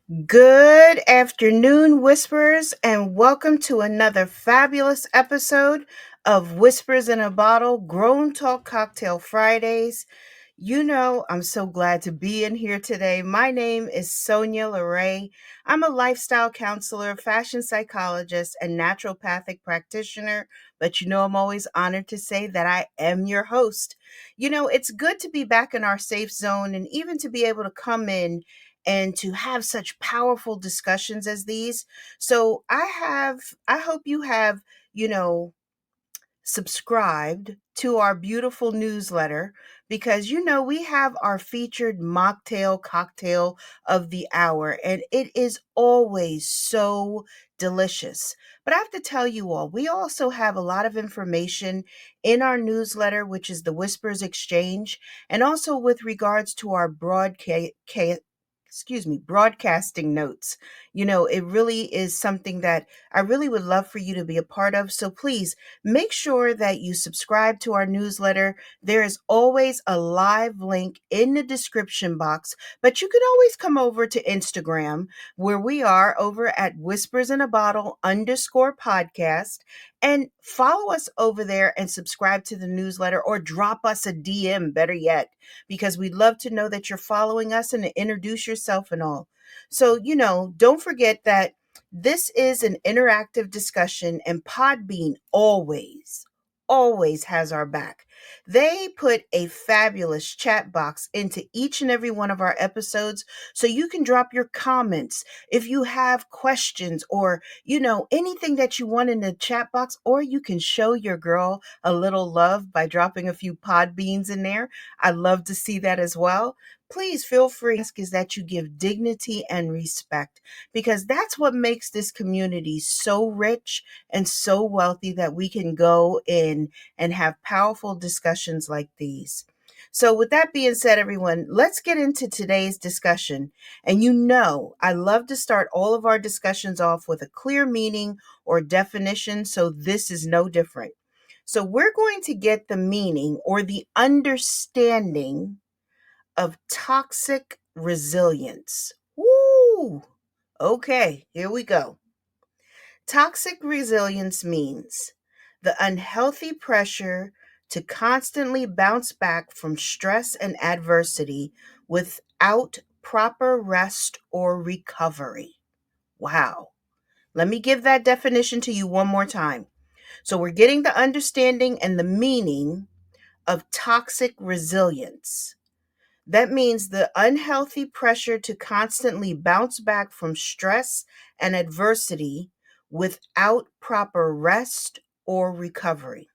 Good afternoon, Whisperers, and welcome to another fabulous episode of Whispers in a Bottle Grown Talk Cocktail Fridays. I'm so glad to be in here today. My name is Sonya LaRae. I'm a lifestyle counselor, fashion psychologist, and naturopathic practitioner, but I'm always honored to say that I am your host. It's good to be back in our safe zone and even to be able to come in and to have such powerful discussions as these. So I hope you have, you know, subscribed to our beautiful newsletter because we have our featured mocktail cocktail of the hour and it is always so delicious. But I have to tell you all, we also have a lot of information in our newsletter, which is the Whispers Exchange, and also with regards to our broadcasting notes. It really is something that I really would love for you to be a part of. So please make sure that you subscribe to our newsletter. There is always a live link in the description box, but you can always come over to Instagram where we are over at whispers in a bottle underscore podcast and follow us over there and subscribe to the newsletter or drop us a DM, better yet, because we'd love to know that you're following us and to introduce yourself and all. So, don't forget that this is an interactive discussion, and Podbean always has our back. They put a fabulous chat box into each and every one of our episodes so you can drop your comments if you have questions or, anything that you want in the chat box, or you can show your girl a little love by dropping a few pod beans in there. I love to see that as well. Please feel free. Is that you give dignity and respect because that's what makes this community so rich and so wealthy that we can go in and have powerful discussions like these. So, with that being said, everyone, let's get into today's discussion. And I love to start all of our discussions off with a clear meaning or definition. So, this is no different. So, we're going to get the meaning or the understanding of toxic resilience. Woo! Okay, here we go. Toxic resilience means the unhealthy pressure to constantly bounce back from stress and adversity without proper rest or recovery. Wow. Let me give that definition to you one more time. So, we're getting the understanding and the meaning of toxic resilience. That means the unhealthy pressure to constantly bounce back from stress and adversity without proper rest or recovery.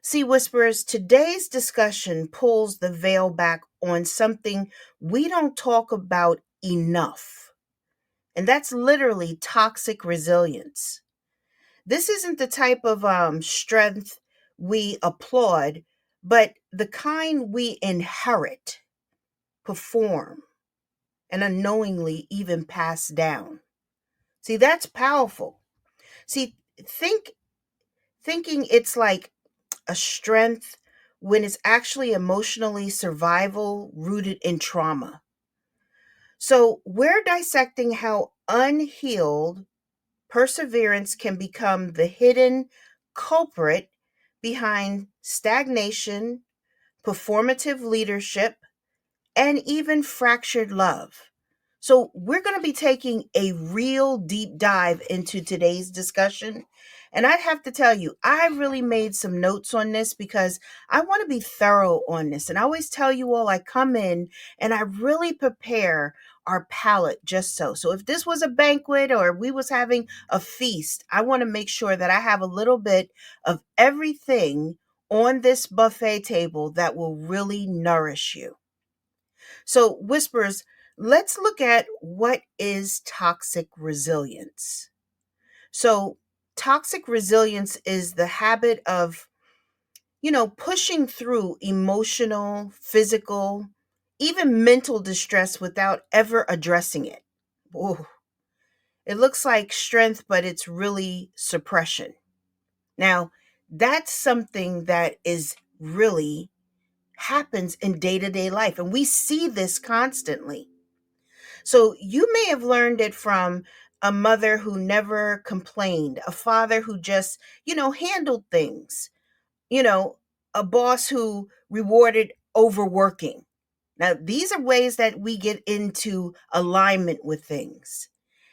See, Whisperers, today's discussion pulls the veil back on something we don't talk about enough, and that's literally toxic resilience. This isn't the type of strength we applaud, but the kind we inherit, perform, and unknowingly even pass down. See, that's powerful. See, thinking it's like a strength when it's actually emotionally survival rooted in trauma. So, we're dissecting how unhealed perseverance can become the hidden culprit behind stagnation, performative leadership, and even fractured love. So, we're going to be taking a real deep dive into today's discussion. And I'd have to tell you, I really made some notes on this because I want to be thorough on this. And I always tell you all, I come in and I really prepare our palate just so. So if this was a banquet or we was having a feast, I want to make sure that I have a little bit of everything on this buffet table that will really nourish you. So, Whispers, let's look at what is toxic resilience. So, toxic resilience is the habit of, pushing through emotional, physical, even mental distress without ever addressing it. Ooh, it looks like strength, but it's really suppression. Now, that's something that is really happens in day to day life, and we see this constantly. So you may have learned it from a mother who never complained, a father who just, handled things, you know, a boss who rewarded overworking. Now, these are ways that we get into alignment with things.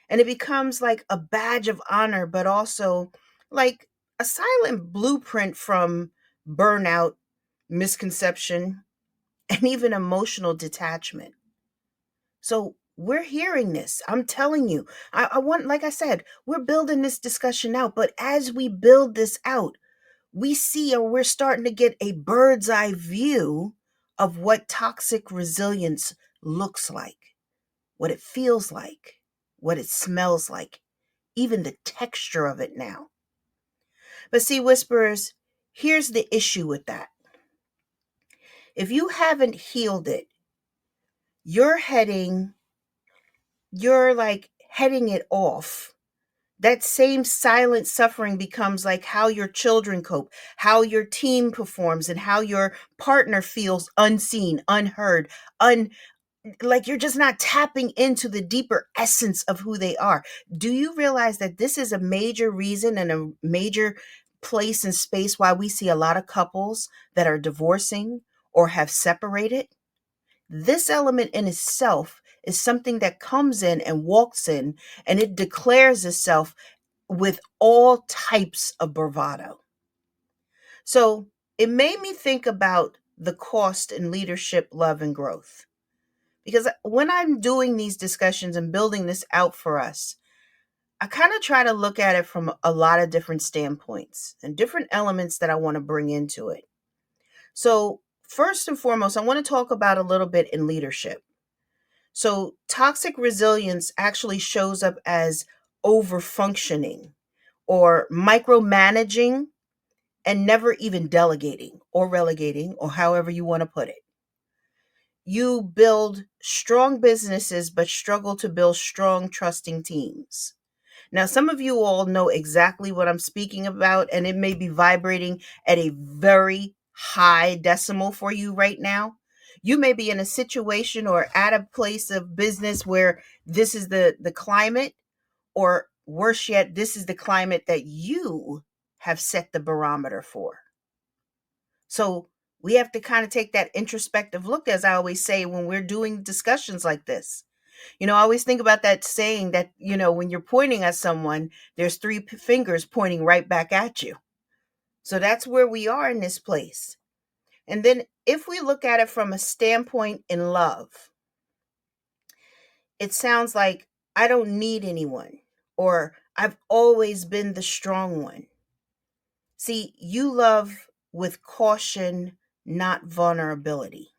And it becomes like a badge of honor, but also like a silent blueprint from burnout, misconception, and even emotional detachment. So we're hearing this. I'm telling you, I want, like I said, we're building this discussion out. But as we build this out, we see, or we're starting to get a bird's eye view of what toxic resilience looks like, what it feels like, what it smells like, even the texture of it now. But see, whisperers, here's the issue with that. If you haven't healed it, you're heading, you're like heading it off. That same silent suffering becomes like how your children cope, how your team performs, and how your partner feels unseen, unheard, like you're just not tapping into the deeper essence of who they are. Do you realize that this is a major reason and a major place and space why we see a lot of couples that are divorcing or have separated? This element in itself is something that comes in and walks in, and it declares itself with all types of bravado. So it made me think about the cost in leadership, love, and growth. Because when I'm doing these discussions and building this out for us, I kind of try to look at it from a lot of different standpoints and different elements that I want to bring into it. So, first and foremost, I want to talk about a little bit in leadership. So, toxic resilience actually shows up as over functioning or micromanaging and never even delegating or relegating, or however you want to put it. You build strong businesses, but struggle to build strong, trusting teams. Now, some of you all know exactly what I'm speaking about, and it may be vibrating at a very high decimal for you right now. You may be in a situation or at a place of business where this is the climate, or worse yet, this is the climate that you have set the barometer for. So we have to kind of take that introspective look, as I always say, when we're doing discussions like this. I always think about that saying that, when you're pointing at someone, there's three fingers pointing right back at you. So that's where we are in this place. And then if we look at it from a standpoint in love, it sounds like I don't need anyone, or I've always been the strong one. See, you love with caution, not vulnerability.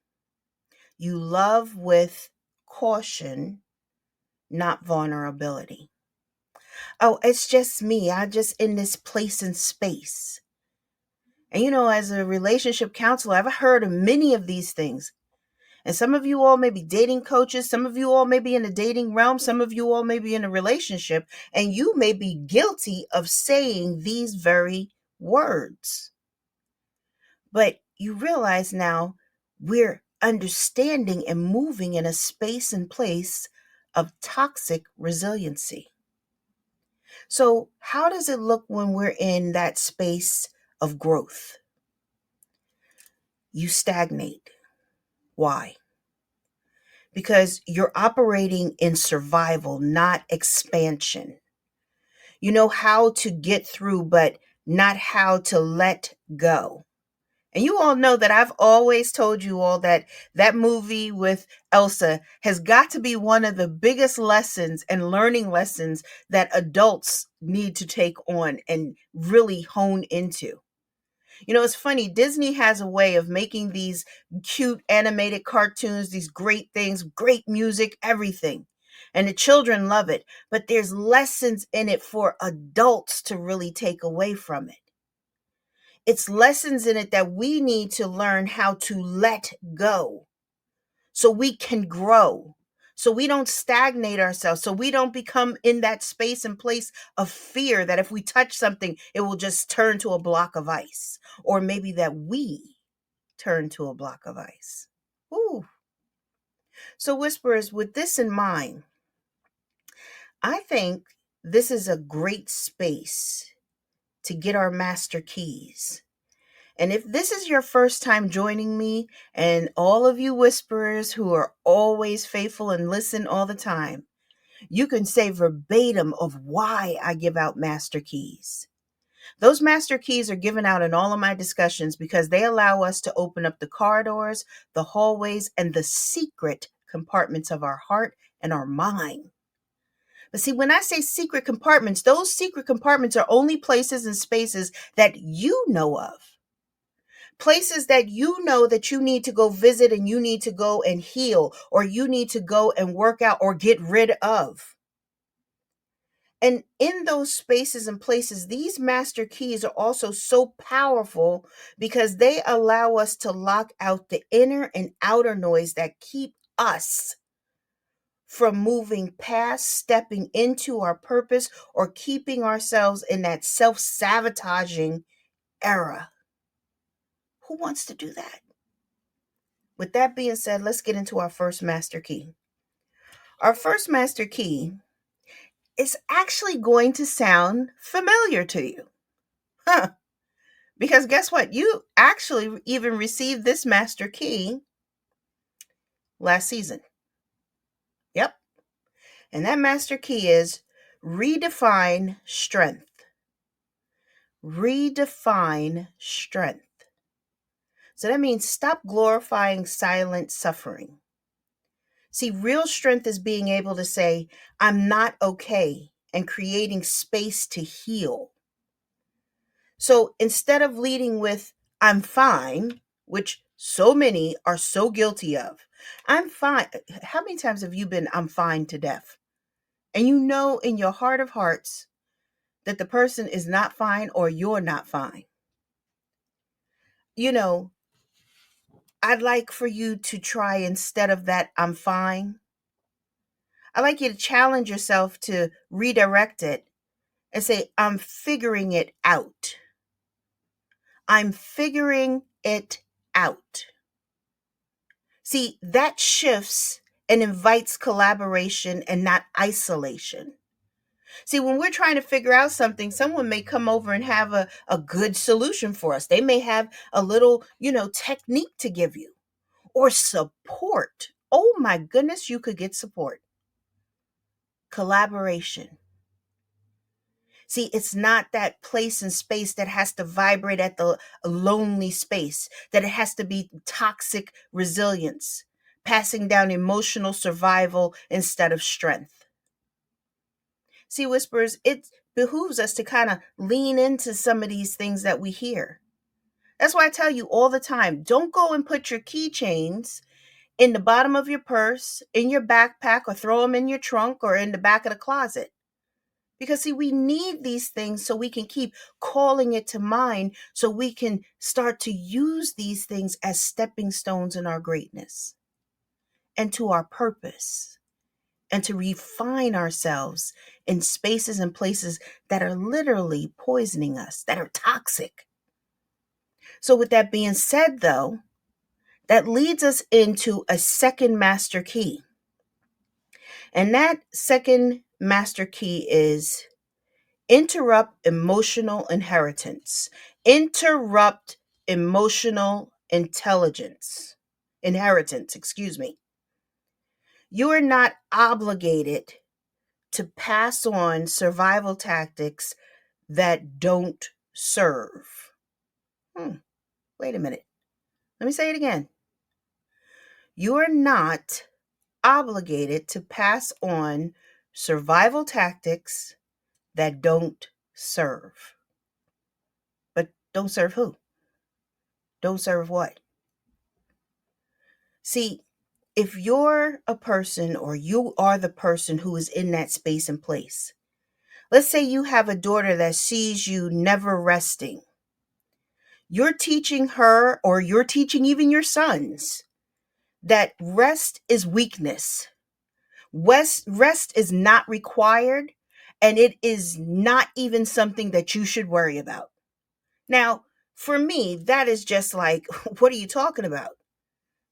You love with caution, not vulnerability. Oh, it's just me. I just in this place and space. And as a relationship counselor, I've heard of many of these things. And some of you all may be dating coaches. Some of you all may be in the dating realm. Some of you all may be in a relationship. And you may be guilty of saying these very words. But you realize now we're understanding and moving in a space and place of toxic resiliency. So, how does it look when we're in that space of growth? You stagnate. Why? Because you're operating in survival, not expansion. You know how to get through, but not how to let go. And you all know that I've always told you all that that movie with Elsa has got to be one of the biggest lessons and learning lessons that adults need to take on and really hone into. It's funny, Disney has a way of making these cute animated cartoons, these great things, great music, everything. And the children love it, but there's lessons in it for adults to really take away from it. It's lessons in it that we need to learn how to let go so we can grow, so we don't stagnate ourselves, so we don't become in that space and place of fear that if we touch something, it will just turn to a block of ice, or maybe that we turn to a block of ice. Ooh. So, Whisperers, with this in mind, I think this is a great space to get our master keys. And if this is your first time joining me, and all of you whisperers who are always faithful and listen all the time, you can say verbatim of why I give out master keys. Those master keys are given out in all of my discussions because they allow us to open up the corridors, the hallways, and the secret compartments of our heart and our mind. But see, when I say secret compartments, those secret compartments are only places and spaces that you know of. Places that you know that you need to go visit and you need to go and heal, or you need to go and work out or get rid of. And in those spaces and places, these master keys are also so powerful because they allow us to lock out the inner and outer noise that keep us from moving past stepping into our purpose or keeping ourselves in that self-sabotaging era. Who wants to do that? With that being said, let's get into our first master key. Our first master key is actually going to sound familiar to you. Huh. Because guess what? You actually even received this master key last season. Yep. And that master key is redefine strength. Redefine strength. So that means stop glorifying silent suffering. See, real strength is being able to say, I'm not okay, and creating space to heal. So instead of leading with, I'm fine, which so many are so guilty of, I'm fine. How many times have you been, I'm fine to death? And you know in your heart of hearts that the person is not fine or you're not fine. You know, I'd like for you to try, instead of that, I'm fine, I'd like you to challenge yourself to redirect it and say, I'm figuring it out. I'm figuring it out. See, that shifts and invites collaboration and not isolation. See, when we're trying to figure out something, someone may come over and have a good solution for us. They may have a little, technique to give you or support. Oh my goodness, you could get support. Collaboration. See, it's not that place and space that has to vibrate at the lonely space, that it has to be toxic resilience, passing down emotional survival instead of strength. See, Whispers, it behooves us to kind of lean into some of these things that we hear. That's why I tell you all the time, don't go and put your keychains in the bottom of your purse, in your backpack, or throw them in your trunk or in the back of the closet. Because, see, we need these things so we can keep calling it to mind, so we can start to use these things as stepping stones in our greatness and to our purpose, and to refine ourselves in spaces and places that are literally poisoning us, that are toxic. So with that being said, though, that leads us into a second master key. And that second master key is interrupt emotional inheritance. Interrupt emotional inheritance, excuse me. You are not obligated to pass on survival tactics that don't serve. Wait a minute. Let me say it again. You are not obligated to pass on survival tactics that don't serve. But don't serve who? Don't serve what? See, if you're a person, or you are the person who is in that space and place, let's say you have a daughter that sees you never resting. You're teaching her, or you're teaching even your sons, that rest is weakness. Rest is not required, and it is not even something that you should worry about. Now, for me, that is just like, what are you talking about?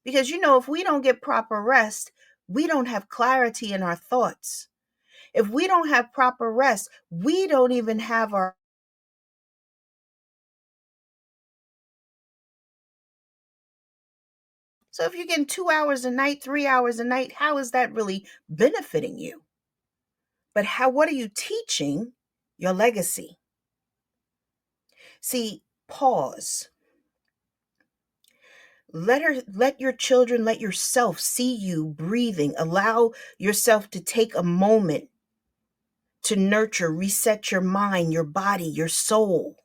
Because, if we don't get proper rest, we don't have clarity in our thoughts. If we don't have proper rest, we don't even have our. So if you're getting 2 hours a night, 3 hours a night, how is that really benefiting you? But what are you teaching your legacy? See, pause. Let your children, let yourself see you breathing. Allow yourself to take a moment to nurture, reset your mind, your body, your soul.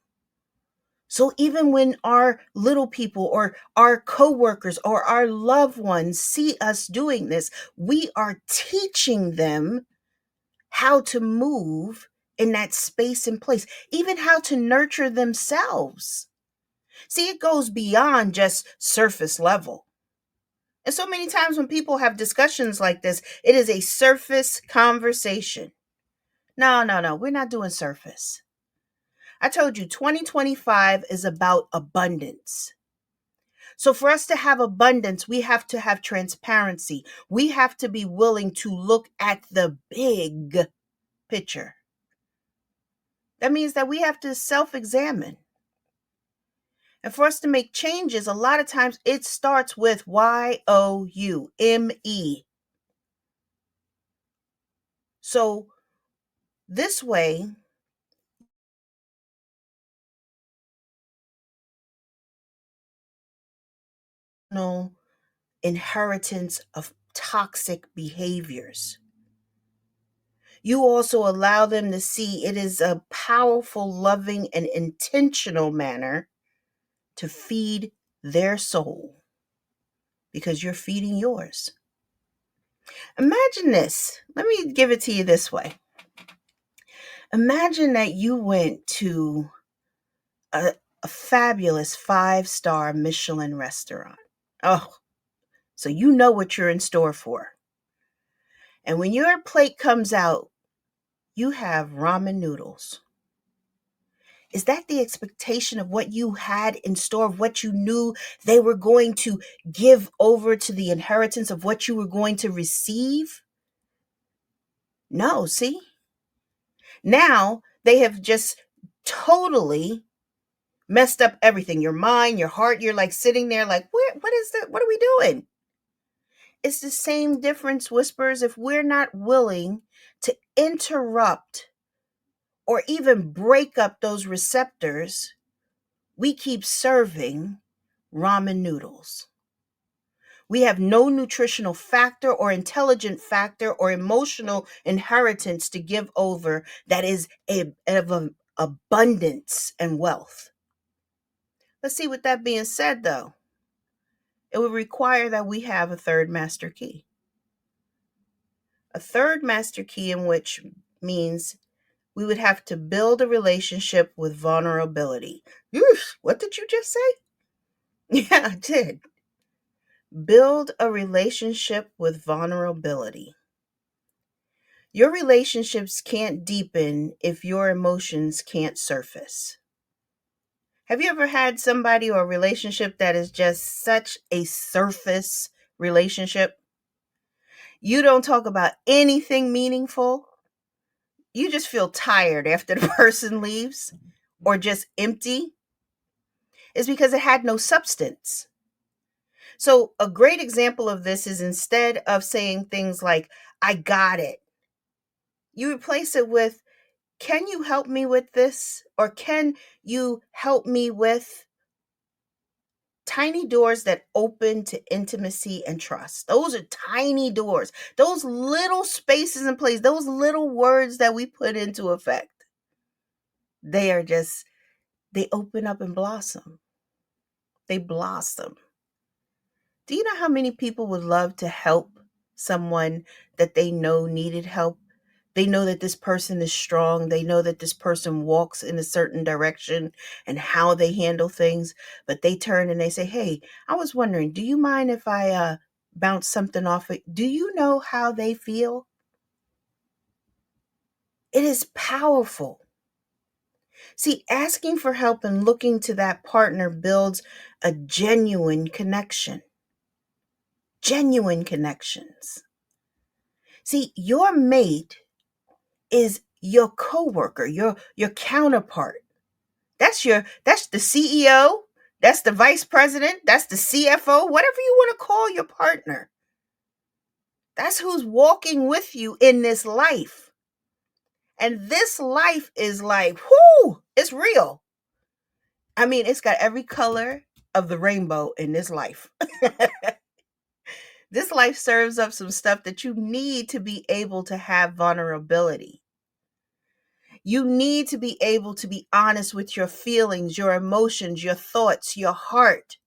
So even when our little people or our coworkers or our loved ones see us doing this, we are teaching them how to move in that space and place, even how to nurture themselves. See, it goes beyond just surface level. And so many times when people have discussions like this, it is a surface conversation. No, no, no, we're not doing surface. I told you 2025 is about abundance. So for us to have abundance, we have to have transparency. We have to be willing to look at the big picture. That means that we have to self-examine. And for us to make changes, a lot of times it starts with YOUME. So this way, no inheritance of toxic behaviors. You also allow them to see it is a powerful, loving, and intentional manner to feed their soul because you're feeding yours. Imagine this. Let me give it to you this way. Imagine that you went to a fabulous 5-star Michelin restaurant. Oh, so you know what you're in store for. And when your plate comes out, you have ramen noodles. Is that the expectation of what you had in store, of what you knew they were going to give over to the inheritance of what you were going to receive? No, see? Now they have just totally messed up everything. Your mind, your heart, you're like sitting there like, what is that? What are we doing? It's the same difference, Whispers, if we're not willing to interrupt or even break up those receptors, we keep serving ramen noodles. We have no nutritional factor or intelligent factor or emotional inheritance to give over that is of abundance and wealth. Let's see, with that being said, though, it would require that we have a third master key. A third master key, in which means we would have to build a relationship with vulnerability. What did you just say? Yeah, I did. Build a relationship with vulnerability. Your relationships can't deepen if your emotions can't surface. Have you ever had somebody or a relationship that is just such a surface relationship? You don't talk about anything meaningful. You just feel tired after the person leaves or just empty. It's because it had no substance. So, a great example of this is instead of saying things like, I got it, you replace it with, can you help me with this? Or can you help me with tiny doors that open to intimacy and trust? Those are tiny doors. Those little spaces in place, those little words that we put into effect, they are just, they open up and blossom. They blossom. Do you know how many people would love to help someone that they know needed help? They know that this person is strong. They know that this person walks in a certain direction and how they handle things. But they turn and they say, hey, I was wondering, do you mind if I bounce something off it? Do you know how they feel? It is powerful. See, asking for help and looking to that partner builds a genuine connection. Genuine connections. See, your mate is your coworker, your counterpart. That's the CEO, that's the vice president, that's the CFO, whatever you want to call your partner. That's who's walking with you in this life. And this life is like, whoo, it's real. I mean, it's got every color of the rainbow in this life. This life serves up some stuff that you need to be able to have vulnerability. You need to be able to be honest with your feelings, your emotions, your thoughts, your heart.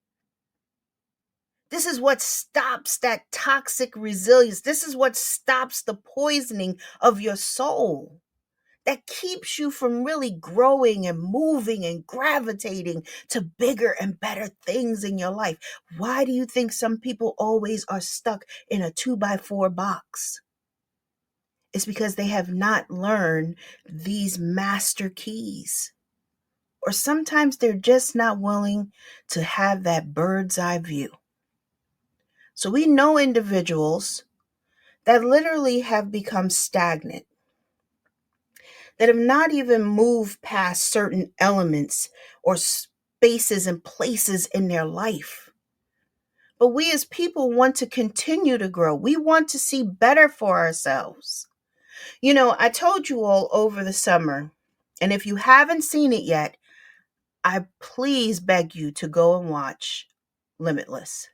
This is what stops that toxic resilience. This is what stops the poisoning of your soul. That keeps you from really growing and moving and gravitating to bigger and better things in your life. Why do you think some people always are stuck in a 2x4 box? It's because they have not learned these master keys. Or sometimes they're just not willing to have that bird's eye view. So we know individuals that literally have become stagnant, that have not even moved past certain elements or spaces and places in their life. But we as people want to continue to grow. We want to see better for ourselves. You know, I told you all over the summer, and if you haven't seen it yet, I please beg you to go and watch Limitless.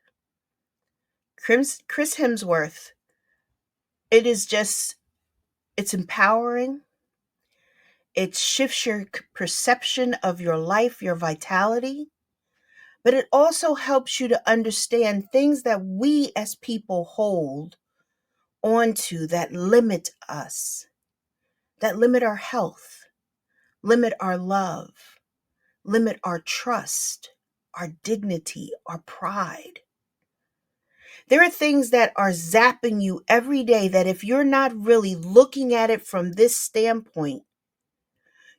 Chris Hemsworth, it is just, it's empowering. It shifts your perception of your life, your vitality, but it also helps you to understand things that we as people hold onto that limit us, that limit our health, limit our love, limit our trust, our dignity, our pride. There are things that are zapping you every day that if you're not really looking at it from this standpoint,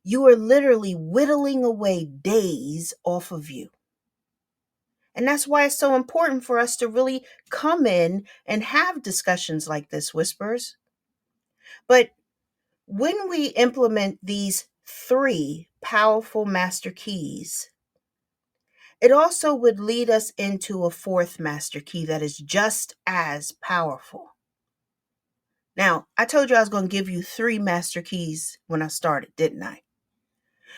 you are literally whittling away days off of you. And that's why it's so important for us to really come in and have discussions like this, Whispers. But when we implement these 3 powerful master keys, it also would lead us into a 4th master key that is just as powerful. Now, I told you I was going to give you 3 master keys when I started, didn't I?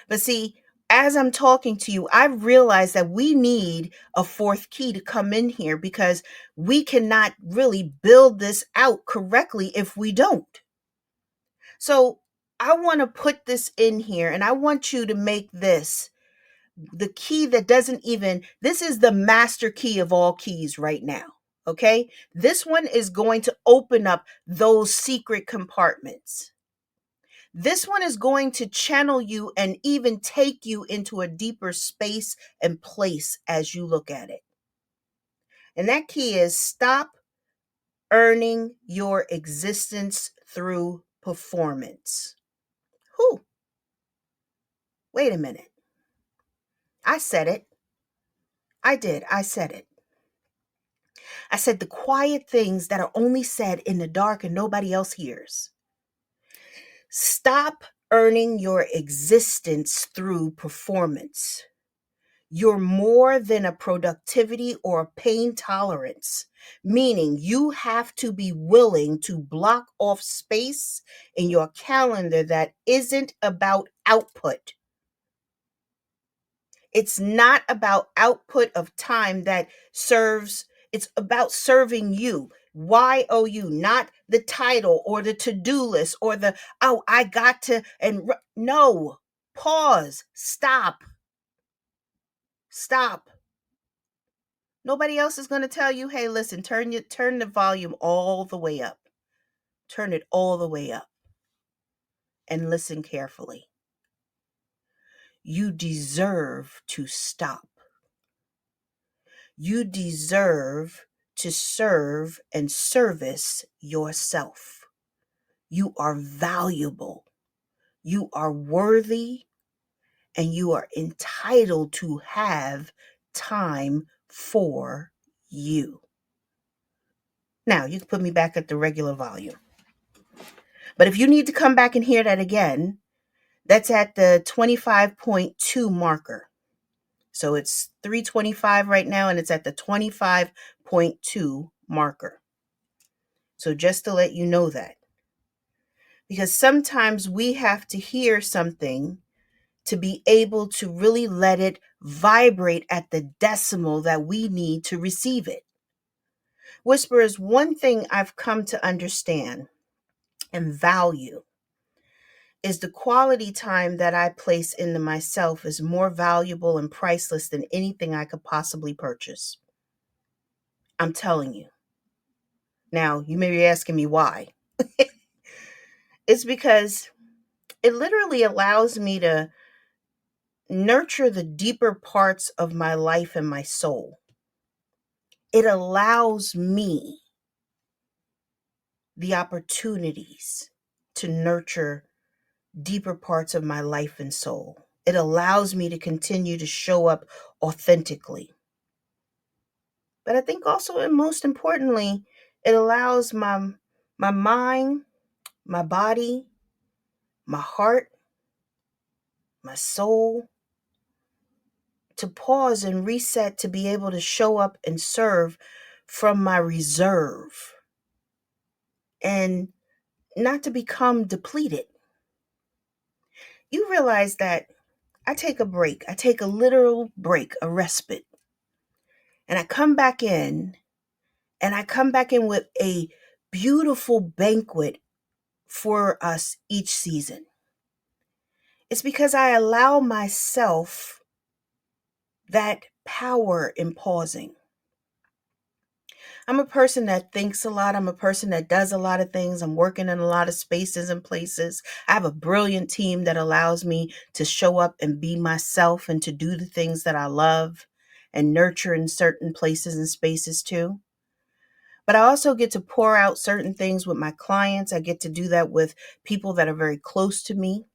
But see, as I'm talking to you, I realize that we need a 4th key to come in here because we cannot really build this out correctly if we don't. So I want to put this in here and I want you to make this the key that doesn't even, this is the master key of all keys right now. Okay. This one is going to open up those secret compartments. This one is going to channel you and even take you into a deeper space and place as you look at it. And that key is stop earning your existence through performance. Whew. Wait a minute. I said it. I did. I said it. I said the quiet things that are only said in the dark and nobody else hears. Stop earning your existence through performance. You're more than a productivity or a pain tolerance, meaning you have to be willing to block off space in your calendar that isn't about output. It's not about output of time that serves, it's about serving you. YOU, not the title or the to-do list or the, oh, I got to, and no, pause, stop. Nobody else is going to tell you, hey, listen, turn the volume all the way up. Turn it all the way up and listen carefully. You deserve to stop. You deserve to serve and service yourself. You are valuable. You are worthy and you are entitled to have time for you. Now, you can put me back at the regular volume. But if you need to come back and hear that again, that's at the 25.2 marker. So it's 325 right now, and it's at the 25.2 marker. So just to let you know that. Because sometimes we have to hear something to be able to really let it vibrate at the decimal that we need to receive it. Whisperers, one thing I've come to understand and value is the quality time that I place into myself is more valuable and priceless than anything I could possibly purchase. I'm telling you. Now, you may be asking me why. It's because it literally allows me to nurture the deeper parts of my life and my soul. It allows me the opportunities to nurture deeper parts of my life and soul. It allows me to continue to show up authentically. But I think also, and most importantly, it allows my mind, my body, my heart, my soul to pause and reset to be able to show up and serve from my reserve and not to become depleted. You realize that I take a break. I take a literal break, a respite. And I come back in, and I come back in with a beautiful banquet for us each season. It's because I allow myself that power in pausing. I'm a person that thinks a lot. I'm a person that does a lot of things. I'm working in a lot of spaces and places. I have a brilliant team that allows me to show up and be myself and to do the things that I love and nurture in certain places and spaces too. But I also get to pour out certain things with my clients. I get to do that with people that are very close to me.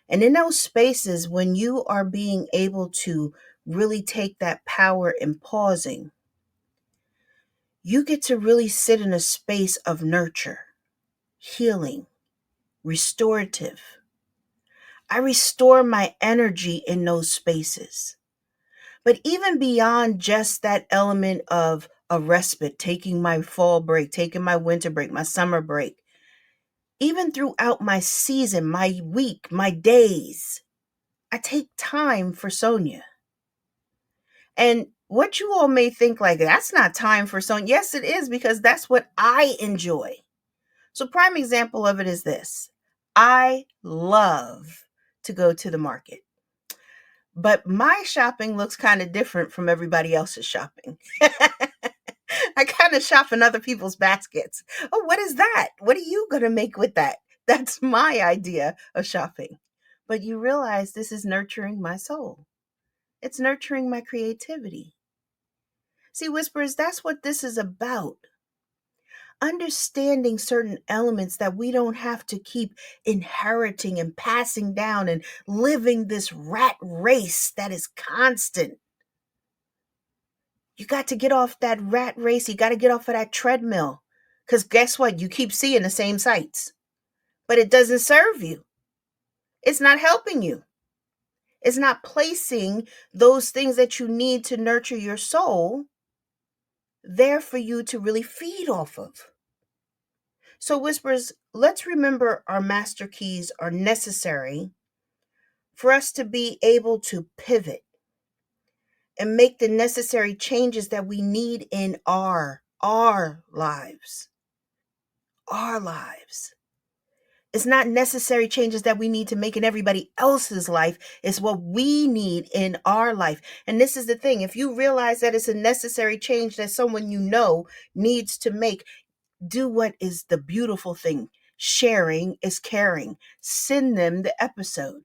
And in those spaces, when you are being able to really take that power in pausing, you get to really sit in a space of nurture, healing, restorative. I restore my energy in those spaces. But even beyond just that element of a respite, taking my fall break, taking my winter break, my summer break, even throughout my season, my week, my days, I take time for Sonya. And what you all may think like, that's not time for Sonya. Yes, it is, because that's what I enjoy. So prime example of it is this. I love to go to the market, but my shopping looks kind of different from everybody else's shopping. I kind of shop in other people's baskets. Oh, what is that? What are you going to make with that? That's my idea of shopping. But you realize this is nurturing my soul. It's nurturing my creativity. See, Whisperers, that's what this is about. Understanding certain elements that we don't have to keep inheriting and passing down and living this rat race that is constant. You got to get off that rat race. You got to get off of that treadmill. Because guess what? You keep seeing the same sights, but it doesn't serve you. It's not helping you. It's not placing those things that you need to nurture your soul there for you to really feed off of. So, Whispers, let's remember our master keys are necessary for us to be able to pivot and make the necessary changes that we need in our lives. Our lives. It's not necessary changes that we need to make in everybody else's life. It's what we need in our life. And this is the thing. If you realize that it's a necessary change that someone you know needs to make, do what is the beautiful thing. Sharing is caring. Send them the episode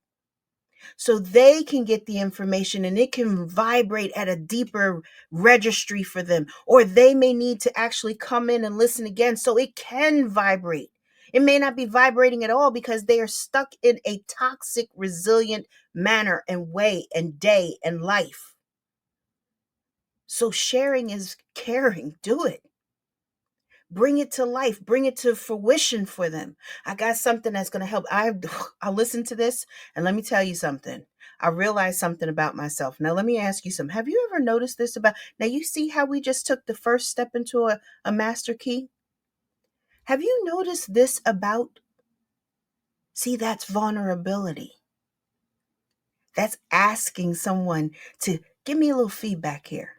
so they can get the information and it can vibrate at a deeper registry for them. Or they may need to actually come in and listen again so it can vibrate. It may not be vibrating at all because they are stuck in a toxic, resilient manner and way and day and life. So sharing is caring. Do it. Bring it to life, bring it to fruition for them. I got something that's going to help. I listen to this and let me tell you something. I realized something about myself. Now, let me ask you something. Have you ever noticed this about, now you see how we just took the first step into a master key? Have you noticed this about, see, that's vulnerability. That's asking someone to give me a little feedback here.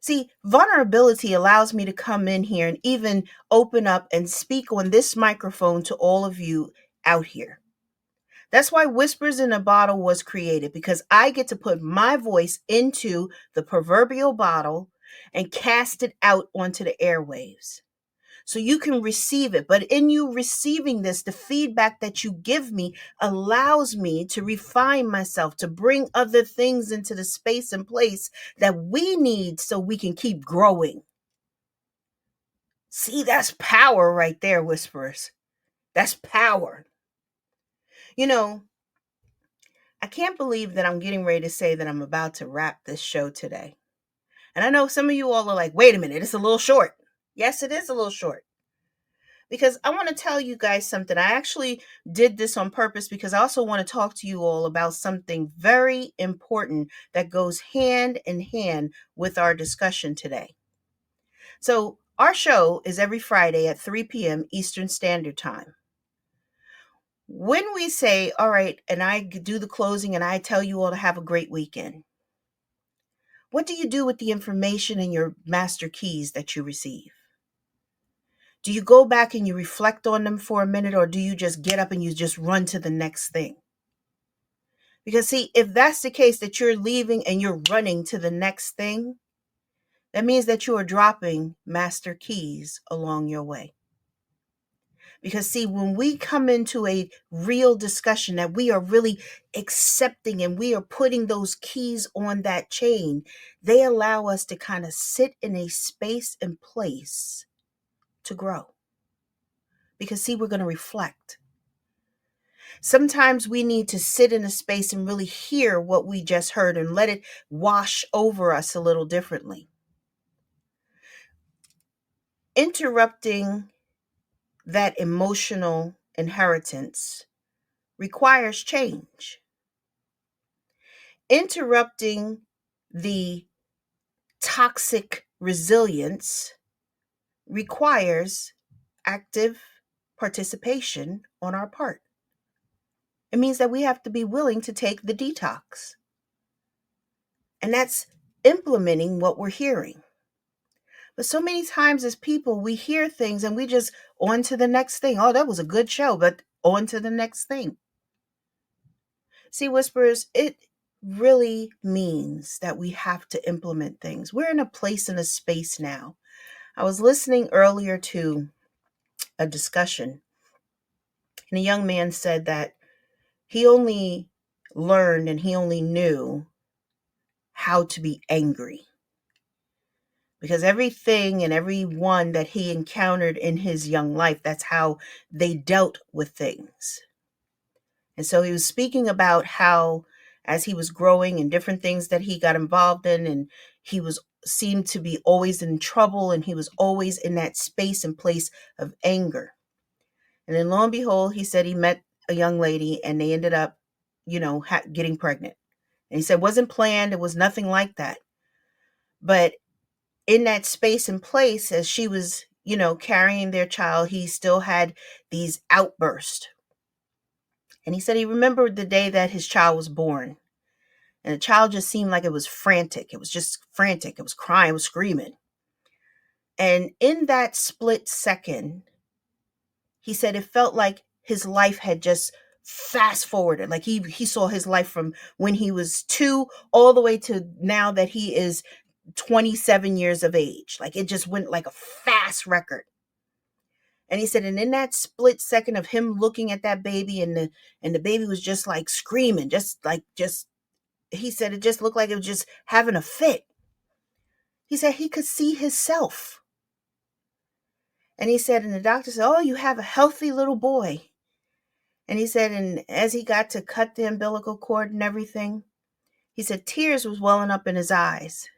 See, vulnerability allows me to come in here and even open up and speak on this microphone to all of you out here. That's why Whispers in a Bottle was created, because I get to put my voice into the proverbial bottle and cast it out onto the airwaves, so you can receive it. But in you receiving this, the feedback that you give me allows me to refine myself, to bring other things into the space and place that we need so we can keep growing. See, that's power right there, Whisperers. That's power. You know, I can't believe that I'm getting ready to say that I'm about to wrap this show today. And I know some of you all are like, wait a minute, it's a little short. Yes, it is a little short. Because I want to tell you guys something. I actually did this on purpose because I also want to talk to you all about something very important that goes hand in hand with our discussion today. So, our show is every Friday at 3 p.m. Eastern Standard Time. When we say, all right, and I do the closing and I tell you all to have a great weekend, what do you do with the information in your master keys that you receive? Do you go back and you reflect on them for a minute, or do you just get up and you just run to the next thing? Because see, if that's the case, that you're leaving and you're running to the next thing, that means that you are dropping master keys along your way. Because see, when we come into a real discussion that we are really accepting and we are putting those keys on that chain, they allow us to kind of sit in a space and place to grow. Because see, we're going to reflect. Sometimes we need to sit in a space and really hear what we just heard and let it wash over us a little differently. Interrupting that emotional inheritance requires change. Interrupting the toxic resilience requires active participation on our part. It means that we have to be willing to take the detox. And that's implementing what we're hearing. But so many times as people, we hear things and we just on to the next thing. Oh, that was a good show, but on to the next thing. See, Whisperers, it really means that we have to implement things. We're in a place and a space now. I was listening earlier to a discussion, and a young man said that he only learned and he only knew how to be angry, because everything and everyone that he encountered in his young life, that's how they dealt with things. And so he was speaking about how, as he was growing and different things that he got involved in, and he was seemed to be always in trouble, and he was always in that space and place of anger. And then lo and behold, he said he met a young lady and they ended up, getting pregnant. And he said it wasn't planned. It was nothing like that. But in that space and place, as she was, carrying their child, he still had these outbursts. And he said he remembered the day that his child was born. And the child just seemed like it was frantic. It was just frantic. It was crying, it was screaming. And in that split second, he said it felt like his life had just fast forwarded. Like he saw his life from when he was 2 all the way to now that he is 27 years of age. Like it just went like a fast record. And he said, and in that split second of him looking at that baby, and the baby was just like screaming, he said it just looked like it was just having a fit. He said he could see himself. And he said, and the doctor said, oh, you have a healthy little boy. And he said, and as he got to cut the umbilical cord and everything, he said tears was welling up in his eyes.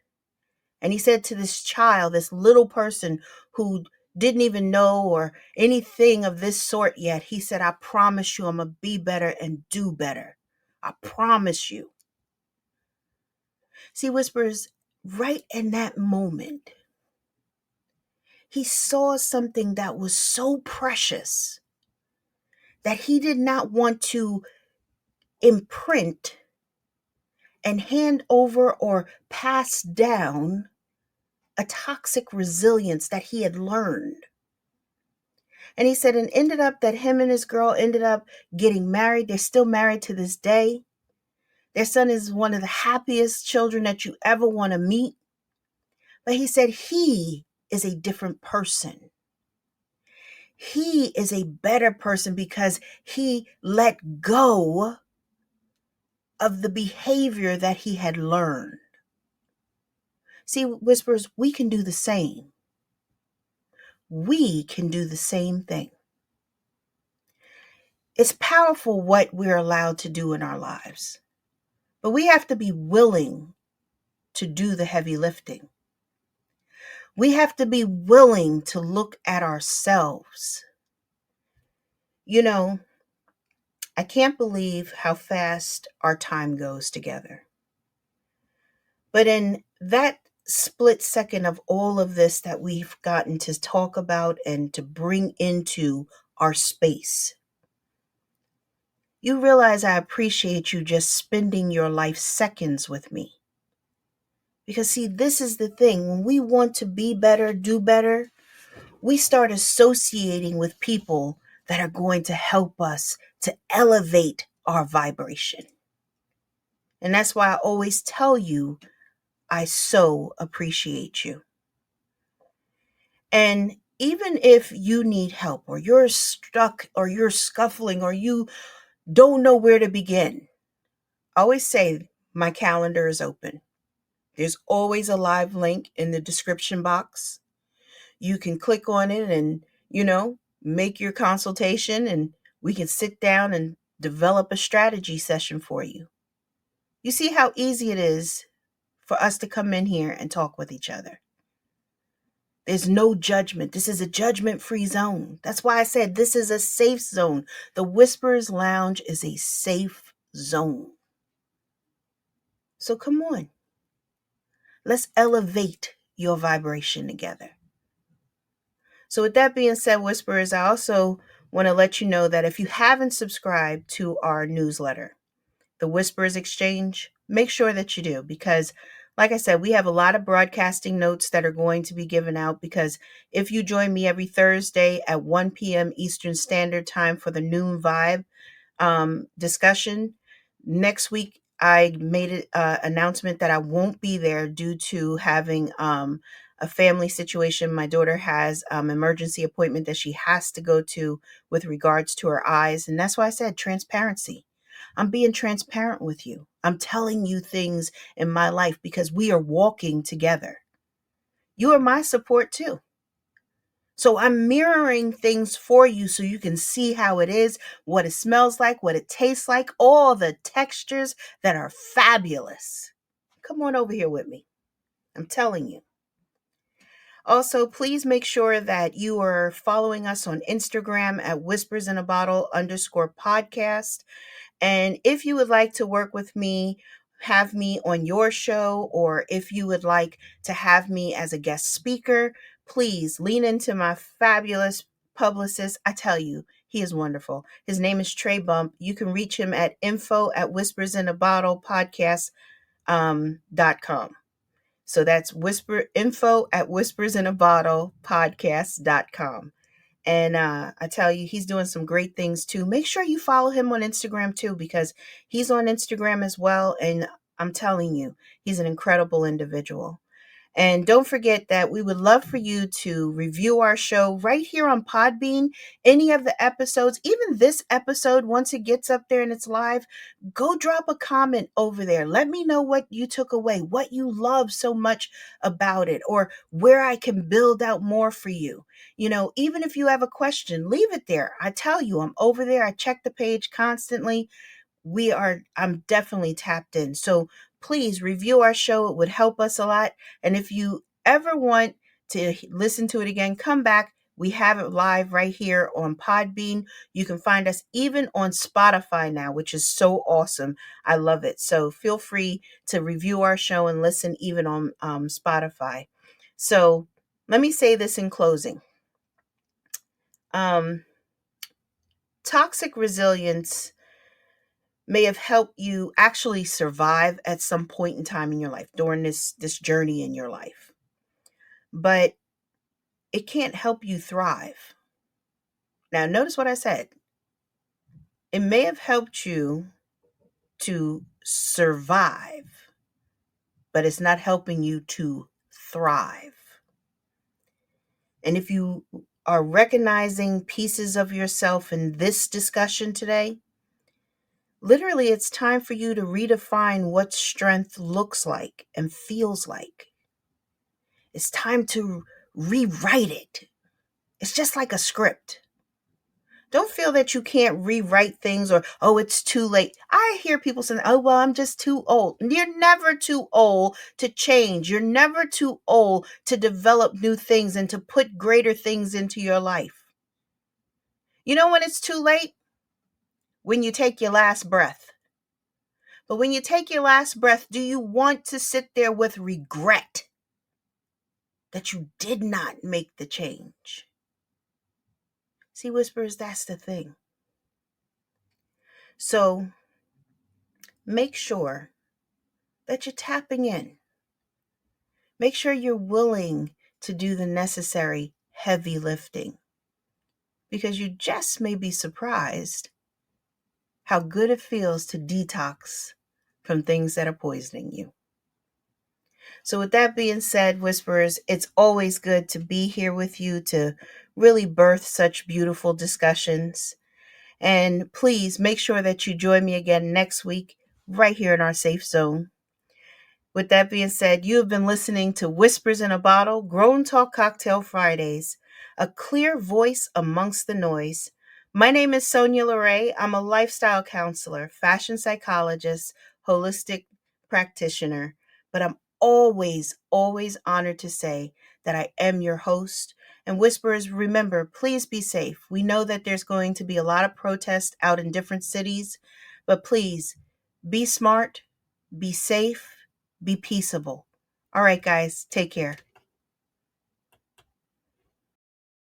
And he said to this child, this little person who didn't even know or anything of this sort yet, he said, I promise you I'm going to be better and do better. I promise you. See, Whispers, right in that moment, he saw something that was so precious that he did not want to imprint and hand over or pass down a toxic resilience that he had learned. And he said, and ended up that him and his girl ended up getting married. They're still married to this day. Their son is one of the happiest children that you ever want to meet. But he said he is a different person. He is a better person because he let go of the behavior that he had learned. See, Whispers, we can do the same. We can do the same thing. It's powerful what we're allowed to do in our lives, but we have to be willing to do the heavy lifting. We have to be willing to look at ourselves. You know, I can't believe how fast our time goes together. But in that split second of all of this that we've gotten to talk about and to bring into our space, you realize I appreciate you just spending your life seconds with me. Because, see, this is the thing. When we want to be better, do better, we start associating with people that are going to help us to elevate our vibration. And that's why I always tell you, I so appreciate you. And even if you need help or you're stuck or you're scuffling or you don't know where to begin, I always say my calendar is open. There's always a live link in the description box. You can click on it and, make your consultation, and we can sit down and develop a strategy session for you. You see how easy it is for us to come in here and talk with each other. There's no judgment. This is a judgment-free zone. That's why I said this is a safe zone. The Whispers Lounge is a safe zone. So come on. Let's elevate your vibration together. So with that being said, Whisperers, I also want to let you know that if you haven't subscribed to our newsletter, the Whispers Exchange, make sure that you do, because like I said, we have a lot of broadcasting notes that are going to be given out, because if you join me every Thursday at 1 p.m. Eastern Standard Time for the Noon Vibe discussion, next week I made an announcement that I won't be there due to having a family situation. My daughter has emergency appointment that she has to go to with regards to her eyes. And that's why I said transparency. I'm being transparent with you. I'm telling you things in my life because we are walking together. You are my support too. So I'm mirroring things for you so you can see how it is, what it smells like, what it tastes like, all the textures that are fabulous. Come on over here with me. I'm telling you. Also, please make sure that you are following us on Instagram at whispersinabottle_podcast. And if you would like to work with me, have me on your show, or if you would like to have me as a guest speaker, please lean into my fabulous publicist. I tell you, he is wonderful. His name is Trey Bump. You can reach him at info@whispersinabottlepodcast.com. So that's info@whispersinabottlepodcast.com. And I tell you, he's doing some great things too. Make sure you follow him on Instagram too, because he's on Instagram as well. And I'm telling you, he's an incredible individual. And don't forget that we would love for you to review our show right here on Podbean. Any of the episodes, even this episode, once it gets up there and it's live, go drop a comment over there. Let me know what you took away, what you love so much about it, or where I can build out more for you. Even if you have a question, leave it there. I tell you, I'm over there. I check the page constantly. I'm definitely tapped in. So please review our show. It would help us a lot. And if you ever want to listen to it again, come back. We have it live right here on Podbean. You can find us even on Spotify now, which is so awesome. I love it. So feel free to review our show and listen even on Spotify. So let me say this in closing. Toxic resilience may have helped you actually survive at some point in time in your life during this journey in your life. But it can't help you thrive. Now, notice what I said. It may have helped you to survive, but it's not helping you to thrive. And if you are recognizing pieces of yourself in this discussion today, literally it's time for you to redefine what strength looks like and feels like. It's time to rewrite it. It's just like a script. Don't feel that you can't rewrite things or, oh, it's too late. I hear people saying, oh, well, I'm just too old. You're never too old to change. You're never too old to develop new things and to put greater things into your life. You know when it's too late? When you take your last breath. But when you take your last breath, do you want to sit there with regret that you did not make the change? See, Whispers, that's the thing. So make sure that you're tapping in. Make sure you're willing to do the necessary heavy lifting, because you just may be surprised how good it feels to detox from things that are poisoning you. So with that being said, Whisperers, it's always good to be here with you to really birth such beautiful discussions. And please make sure that you join me again next week right here in our safe zone. With that being said, you have been listening to Whispers in a Bottle, Grown Talk Cocktail Fridays, a clear voice amongst the noise. My name is Sonya LaRae. I'm a lifestyle counselor, fashion psychologist, holistic practitioner, but I'm always, always honored to say that I am your host. And Whisperers, remember, please be safe. We know that there's going to be a lot of protests out in different cities, but please be smart, be safe, be peaceable. All right, guys, take care.